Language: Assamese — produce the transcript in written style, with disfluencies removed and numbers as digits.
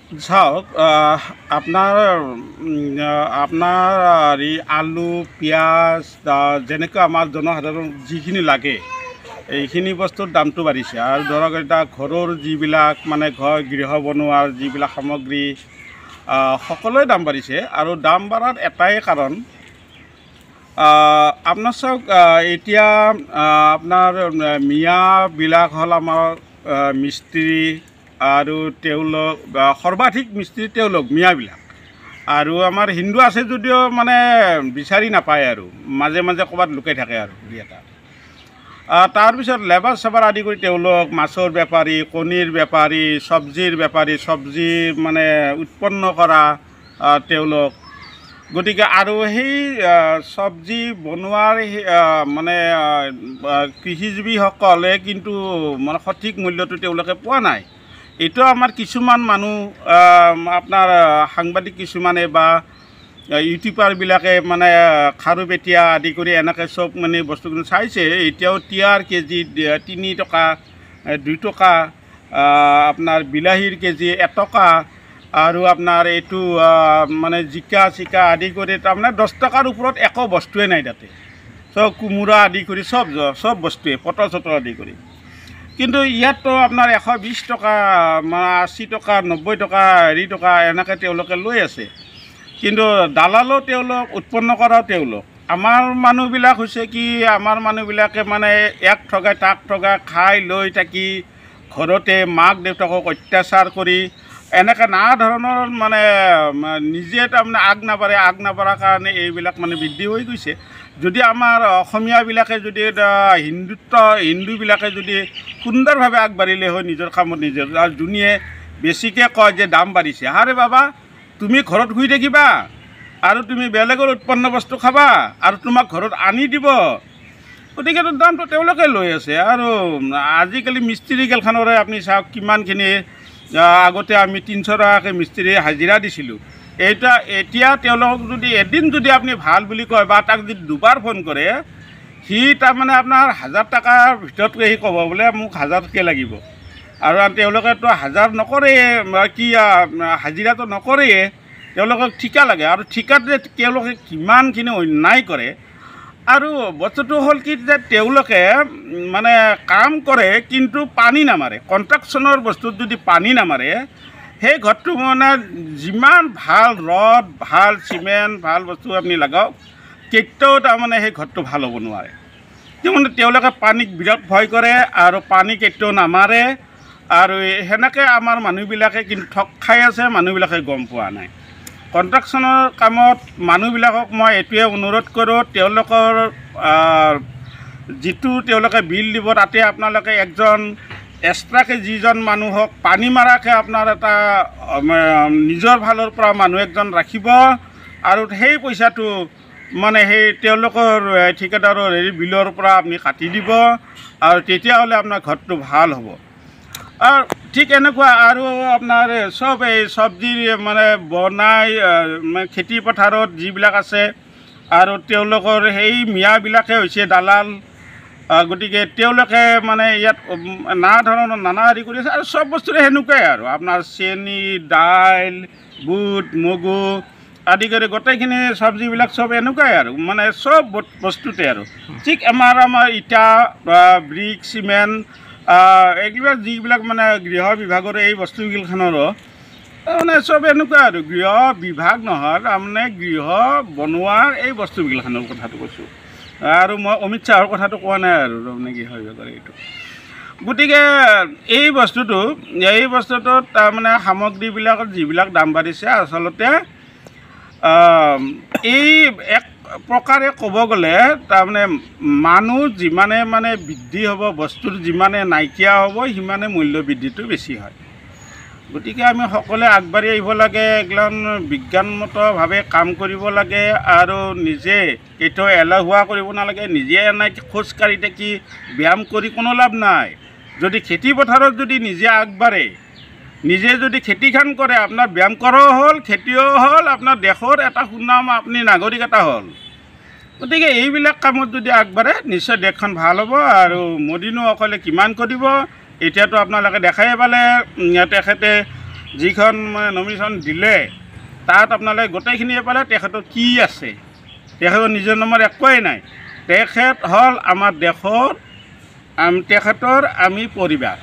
চাওক আপোনাৰ আপোনাৰ হেৰি আলু পিঁয়াজ যেনেকৈ আমাৰ জনসাধাৰণ যিখিনি লাগে এইখিনি বস্তুৰ দামটো বাঢ়িছে আৰু ধৰক এতিয়া ঘৰৰ যিবিলাক মানে গৃহ বনোৱাৰ যিবিলাক সামগ্ৰী সকলোৱে দাম বাঢ়িছে আৰু দাম বাঢ়াৰ এটাই কাৰণ আপোনাৰ চাওক এতিয়া আপোনাৰ মিয়াবিলাক হ'ল আমাৰ মিস্ত্ৰী আৰু তেওঁলোক সৰ্বাধিক মিস্ত্ৰী তেওঁলোক মিয়াবিলাক আৰু আমাৰ হিন্দু আছে যদিও মানে বিচাৰি নাপায় আৰু মাজে মাজে ক'ৰবাত লুকাই থাকে আৰু দুই এটা তাৰপিছত লেবাৰ চেবাৰ আদি কৰি তেওঁলোক মাছৰ বেপাৰী কণীৰ বেপাৰী চব্জিৰ বেপাৰী চব্জি মানে উৎপন্ন কৰা তেওঁলোক গতিকে আৰু সেই চব্জি বনোৱাৰ মানে কৃষিজীৱীসকলে কিন্তু মানে সঠিক মূল্যটো তেওঁলোকে পোৱা নাই এইটো আমাৰ কিছুমান মানুহ আপোনাৰ সাংবাদিক কিছুমানে বা ইউটিউবাৰবিলাকে মানে খাৰু পেটীয়া আদি কৰি এনেকৈ চব মানে বস্তুখিনি চাইছে এতিয়াও তিয়াৰ কেজি 3 টকা 2 টকা আপোনাৰ বিলাহীৰ কেজি 1 টকা আৰু আপোনাৰ এইটো মানে জিকা চিকা আদি কৰি তাৰমানে 10 টকাৰ ওপৰত একো বস্তুৱে নাই তাতে চব কোমোৰা আদি কৰি চব বস্তুৱে পটল চটল আদি কৰি কিন্তু ইয়াততো আপোনাৰ 120 টকা 80 টকা 90 টকা হেৰি টকা এনেকৈ তেওঁলোকে লৈ আছে কিন্তু দালালো তেওঁলোক উৎপন্ন কৰাও তেওঁলোক আমাৰ মানুহবিলাক হৈছে কি আমাৰ মানুহবিলাকে মানে এক ঠগাই তাক ঠগাই খাই লৈ থাকি ঘৰতে মাক দেউতাকক অত্যাচাৰ কৰি এনেকৈ নানা ধৰণৰ মানে নিজে তাৰমানে আগ নাবাঢ়াৰ কাৰণে এইবিলাক মানে বৃদ্ধি হৈ গৈছে যদি আমাৰ অসমীয়াবিলাকে যদি হিন্দুবিলাকে যদি সুন্দৰভাৱে আগবাঢ়িলে হয় নিজৰ কামত নিজৰ আৰু যোনে বেছিকৈ কয় যে দাম বাঢ়িছে আৰে বাবা তুমি ঘৰত শুই থাকিবা আৰু তুমি বেলেগৰ উৎপন্ন বস্তু খাবা আৰু তোমাক ঘৰত আনি দিব গতিকে দামটো তেওঁলোকে লৈ আছে আৰু আজিকালি মিস্ত্ৰী গেলখানৰে আপুনি চাওক কিমানখিনি আগতে আমি 300 টকাকৈ মিস্ত্ৰী হাজিৰা দিছিলোঁ এতিয়া তেওঁলোকক যদি এদিন যদি আপুনি ভাল বুলি কয় বা তাক যদি দুবাৰ ফোন কৰে সি তাৰমানে আপোনাৰ 1000 টকাৰ ভিতৰতকৈ সি ক'ব বোলে মোক 1000কৈ লাগিব আৰু তেওঁলোকেতো 1000 নকৰে কি হাজিৰাটো নকৰেয়ে তেওঁলোকক ঠিকা লাগে আৰু ঠিকাত যে তেওঁলোকে কিমানখিনি অন্যায় কৰে আৰু বস্তুটো হ'ল কি যে তেওঁলোকে মানে কাম কৰে কিন্তু পানী নামাৰে কনষ্ট্ৰাকশ্যনৰ বস্তুত যদি পানী নামাৰে সেই ঘৰটো মানে যিমান ভাল ৰড ভাল চিমেণ্ট ভাল বস্তু আপুনি লগাওক কেতিয়াও তাৰমানে সেই ঘৰটো ভাল হ'ব নোৱাৰে কিয়নো তেওঁলোকে পানীক বিৰাট ভয় কৰে আৰু পানী কেতিয়াও নামাৰে আৰু সেনেকৈ আমাৰ মানুহবিলাকে কিন্তু ঠগ খাই আছে মানুহবিলাকে গম পোৱা নাই কনষ্ট্ৰাকশ্যনৰ কামত মানুহবিলাকক মই এইটোৱে অনুৰোধ কৰোঁ তেওঁলোকৰ যিটো তেওঁলোকে বিল দিব তাতে আপোনালোকে একজন এক্সট্ৰাকৈ যিজন মানুহক পানী মাৰাকৈ আপোনাৰ এটা নিজৰ ফালৰ পৰা মানুহ একজন ৰাখিব আৰু সেই পইচাটো মানে সেই তেওঁলোকৰ ঠিকাদাৰৰ হেৰি বিলৰ পৰা আপুনি কাটি দিব আৰু তেতিয়াহ'লে আপোনাৰ ঘৰটো ভাল হ'ব আৰু ঠিক এনেকুৱা আৰু আপোনাৰ চব এই চব্জি মানে বনাই খেতি পথাৰত যিবিলাক আছে আৰু তেওঁলোকৰ সেই মিয়াবিলাকে হৈছে দালাল গতিকে তেওঁলোকে মানে ইয়াত নানা হেৰি কৰি আছে আৰু চব বস্তুৰে সেনেকুৱাই আৰু আপোনাৰ চেনি দাইল বুট মগু আদি কৰি গোটেইখিনি চব্জিবিলাক চব এনেকুৱাই আৰু মানে চব বস্তুতে আৰু ঠিক আমাৰ ইটা ব্ৰিক চিমেণ্ট এইবিলাক যিবিলাক মানে গৃহ বিভাগৰ এই বস্তুগিলাখনৰো মানে চব এনেকুৱা আৰু গৃহ বিভাগ নহয় তাৰমানে গৃহ বনোৱাৰ এই বস্তুগিলাখনৰ কথাটো কৈছোঁ আৰু মই অমিত শ্বাহৰ কথাটো কোৱা নাই আৰু তাৰমানে গৃহ বিভাগৰ এইটো গতিকে এই বস্তুটোত তাৰমানে সামগ্ৰীবিলাকত যিবিলাক দাম বাঢ়িছে আচলতে এই এক প্ৰকাৰে ক'ব গ'লে তাৰমানে মানুহ যিমানে মানে বৃদ্ধি হ'ব বস্তুৰ যিমানে নাইকিয়া হ'ব সিমানে মূল্য বৃদ্ধিটো বেছি হয় গতিকে আমি সকলোৱে আগবাঢ়ি আহিব লাগে একদম বিজ্ঞানমতভাৱে কাম কৰিব লাগে আৰু নিজে কেতিয়াও এলেহুৱা কৰিব নালাগে নিজে এনেই খোজকাঢ়ি থাকি ব্যায়াম কৰি কোনো লাভ নাই যদি খেতি পথাৰত যদি নিজে আগবাঢ়ে নিজে যদি খেতিখন কৰে আপোনাৰ ব্যায়াম কৰাও হ'ল খেতিও হ'ল আপোনাৰ দেশৰ এটা সুনাম আপুনি নাগৰিক এটা হ'ল গতিকে এইবিলাক কামত যদি আগবাঢ়ে নিশ্চয় দেশখন ভাল হ'ব আৰু মোদীনো অকলে কিমান কৰিব এতিয়াতো আপোনালোকে দেখাই পালে তেখেতে যিখন মানে নমিনেশ্যন দিলে তাত আপোনালোকে গোটেইখিনিয়ে পালে তেখেতৰ কি আছে। তেখেতৰ নিজৰ নামৰ একোৱেই নাই। তেখেত হ'ল আমাৰ দেশৰ তেখেতৰ আমি পৰিবাৰ।